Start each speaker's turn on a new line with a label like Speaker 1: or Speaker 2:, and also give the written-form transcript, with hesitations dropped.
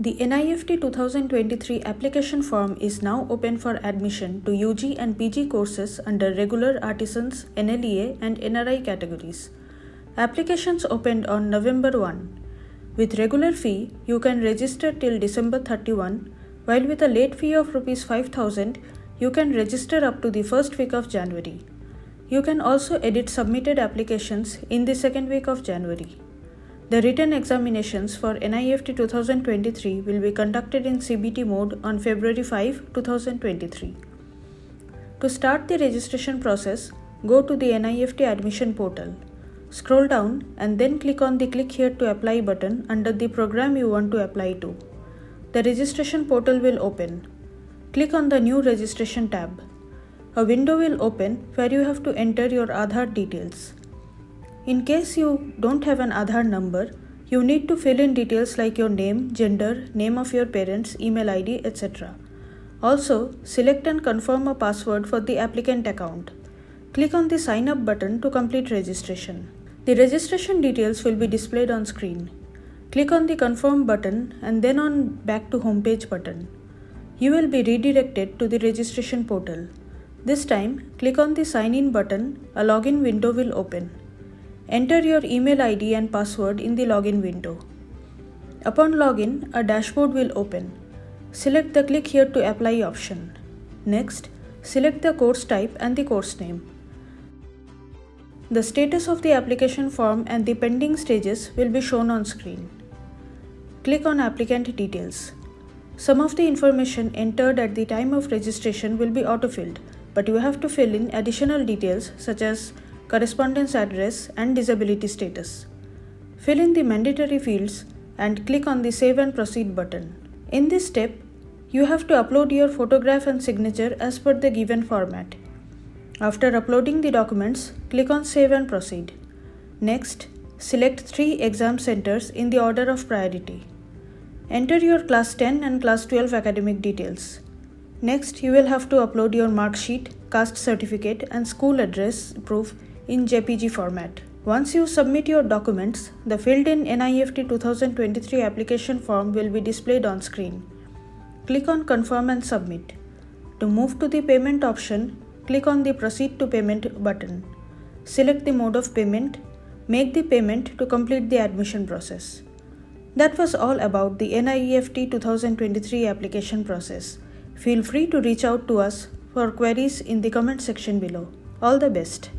Speaker 1: The NIFT 2023 application form is now open for admission to UG and PG courses under Regular Artisans, NLEA and NRI categories. Applications opened on November 1. With regular fee, you can register till December 31, while with a late fee of Rs 5,000, you can register up to the first week of January. You can also edit submitted applications in the second week of January. The written examinations for NIFT 2023 will be conducted in CBT mode on February 5, 2023. To start the registration process, go to the NIFT admission portal. Scroll down and then click on the Click Here to Apply button under the program you want to apply to. The registration portal will open. Click on the New Registration tab. A window will open where you have to enter your Aadhaar details. In case you don't have an Aadhaar number, you need to fill in details like your name, gender, name of your parents, email ID, etc. Also, select and confirm a password for the applicant account. Click on the Sign Up button to complete registration. The registration details will be displayed on screen. Click on the Confirm button and then on Back to Homepage button. You will be redirected to the registration portal. This time, click on the Sign In button. A login window will open. Enter your email ID and password in the login window. Upon login, a dashboard will open. Select the Click Here to Apply option. Next, select the course type and the course name. The status of the application form and the pending stages will be shown on screen. Click on Applicant Details. Some of the information entered at the time of registration will be autofilled, but you have to fill in additional details such as correspondence address and disability status. Fill in the mandatory fields and click on the Save and Proceed button. In this step, you have to upload your photograph and signature as per the given format. After uploading the documents, click on Save and Proceed. Next, select 3 exam centers in the order of priority. Enter your Class 10 and Class 12 academic details. Next, you will have to upload your mark sheet, caste certificate and school address proof in JPG format. Once you submit your documents, the filled in NIFT 2023 application form will be displayed on screen. Click on Confirm and Submit. To move to the payment option, click on the Proceed to Payment button. Select the mode of payment. Make the payment to complete the admission process. That was all about the NIFT 2023 application process. Feel free to reach out to us for queries in the comment section below. All the best.